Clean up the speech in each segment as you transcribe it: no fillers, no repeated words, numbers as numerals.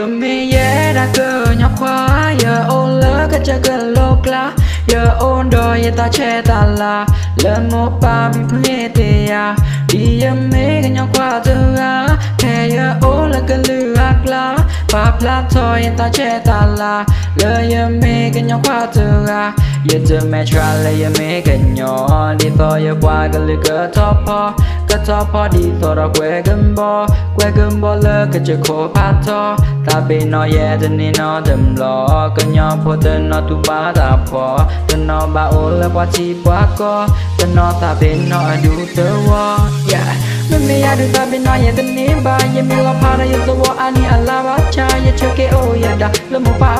giờ mi dễ đã cơ nhọc khóa giờ ôn lỡ cái chơi gần lô lá giờ ôn đôi giờ ta che ta là lần một ba mi phê tê à đi giờ mi cái nhọc khóa từ á thế giờ ôn là cái lư ác lá ba plát thôi giờ ta che ta là lời giờ mi cái nhọc khóa từ á giờ mẹ tra lời giờ mi cái nhỏ đi thôi giờ qua cái lư cái top pho đi thôi ra quê gần bo lơ cái chơi khó phát to ta bên nó ye tên nó đầm lo cái nhỏ po tên nó tu ba ta phò tên nó ba ô lơ qua chi quá co tên nó ta bên nó đủ tơ wa yeah mình ya được ta bên nó ye tên ní ba ye mi lo pa ra ye so wa ani ala ba cha ye chơi cái ô ye da lơ một pa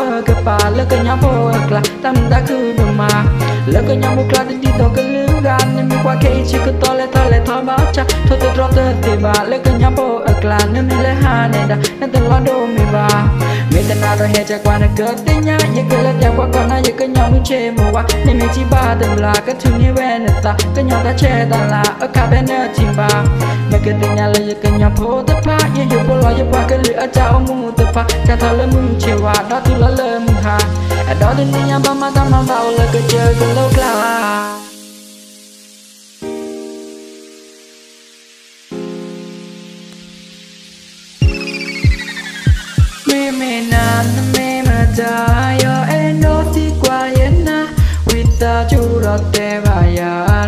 lơ cái nhỏ po kla tam ta cứ đừng mà lơ cái nhỏ một kla đi to cái lư gan nên mi qua cái chỉ cứ to le thọ ba cha thôi tôi drop tới thì ba lơ cái nhỏ po kla nên mi le ha này da nên tên lo đồ mi ba mi tên nào rồi hết chạy qua nó cất tí nhá ye cứ lơ chạy qua còn ai ye cái nhỏ mi chê mù wa nên mi chỉ ba đừng là cái thứ như bên ta cái nhỏ ta chê ta là ở cả bên nơi chim ba mẹ cứ tên nhà lấy cái nhỏ po tập phá ye yêu po lo ye qua cái lửa chao mu tập phá cha thà lơ mừng chiều wa đó tu lơ mừng ha đó đến nhà ba má ta mang vào lơ cái chơi cái lâu la me mà ta yo eno ti qua yena wita chu ro te ba ya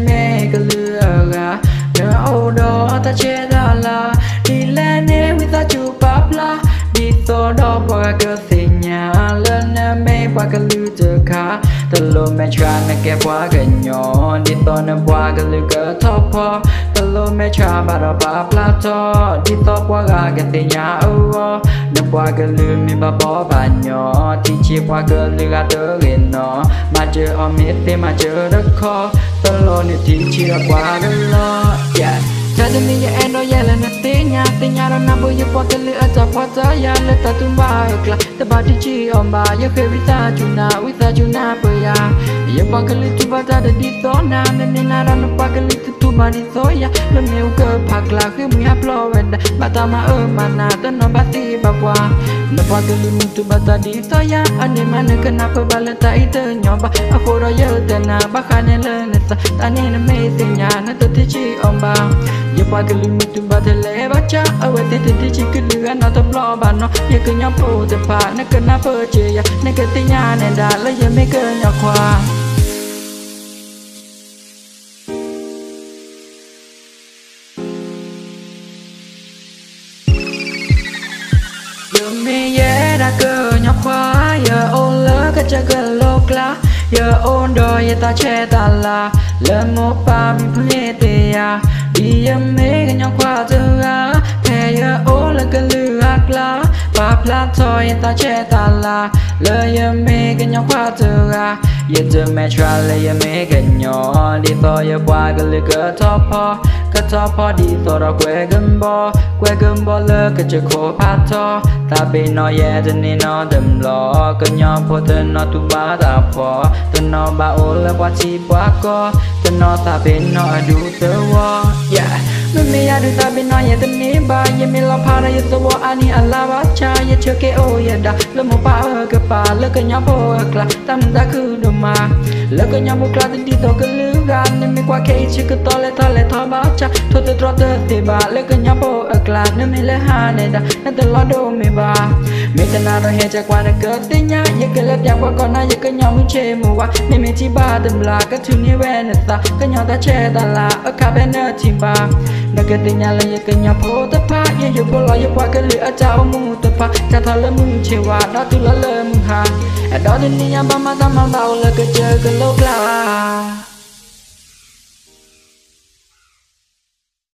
me cái lừa ga no o do ta che da la đi lên ne wita chu papla đi to do qua cái tình nhà lên me qua cái lừa chờ khá ta lo me tra me ke qua cái nhỏ đi to na qua cái lừa cái top po ta lo me tra ba ra ba plato đi to qua cái tình nhà ô qua cái lư mi ba bỏ bà nhỏ thì chia qua cái lư ga đỡ liền nó mà chờ om hết thế mà chờ rất khó tao lo nếu thì chia qua đó lo yeah cha cho mình ya endo ya là nát tí nhà đó nằm bơi qua cái lư ở ta qua ta ya lư ta tung ba ở lại ta ba đi chi om ba ya khơi vita chuna bơi ya ya qua cái lư tu ba ta đi to na nên na đó nó qua cái lư tu ba đi to ya lư nếu cơ phạc là khi mình upload về bà ta mà mà na ta nó ba ti ba qua nó qua cái lư tu ba ta đi to ya anh em anh kenapa ba lư ta itu nyoba aku ro ya tena ba khai nên lên ta nên mê tình nhà nó tự thích chi om ba giờ qua cái lưng tu ba thế lẽ bắt cha ở bên thế thì chỉ cứ lừa nó tập lo bà nó giờ cứ nhóc phụ tập phá nó cứ nắp bơ chê ya nó cứ tin nhà này đã lấy giờ mấy cơ nhọc khoa giờ mi dễ đã cơ nhọc khoa giờ ôn lỡ cái chơi gần lô lá giờ ôn đôi giờ ta che ta là lần một ba mi phê tê à đi giờ mi cái nhóc khoa từ á thế giờ ôn là cái lư ác lá ba plát thôi giờ ta che ta là lời giờ mi cái nhóc khoa từ á giờ mẹ tra lời giờ mi cái nhỏ đi thôi giờ qua cái lư cái top pho đi thôi ra quê gần bo lơ cái chơi khó phát to ta bên nó ye tên nó đầm lo cái nhỏ po tên nó tu ba ta phò tên nó ba ô lơ qua chi quá co tên nó ta bên nó đủ tơ wa yeah mình ya được ta bên nó ye tên ní ba ye mi lo pa ra ye so wa ani ala ba cha ye chơi cái ô ye da lơ một pa lơ cái nhỏ po kla tam ta cứ đừng mà lơ cái nhỏ một kla đi to cái lư gan nên mi qua cái chỉ cứ to le thọ ba cha thôi tôi drop tới thì ba lơ cái nhỏ po kla nên mi le ha này da nên tôi lo đồ mi ba mi tên nào rồi hết chạy qua nó cất tí nhá ye cứ lơ chạy qua còn ai ye cái nhỏ mi chê mù wa nên mi chỉ ba đừng là cái thứ như bên ta cái nhỏ ta che ta là ở cả bên nơi chim ba nó cứ tin nhà lấy cái nhỏ po tập phá ye yêu po lo ye qua cái lửa chao mu tập phá cha thà lơ mừng chiều wa đó tu lơ mừng ha đó đến nhà ba má ta mang vào là cái chơi cái lâu la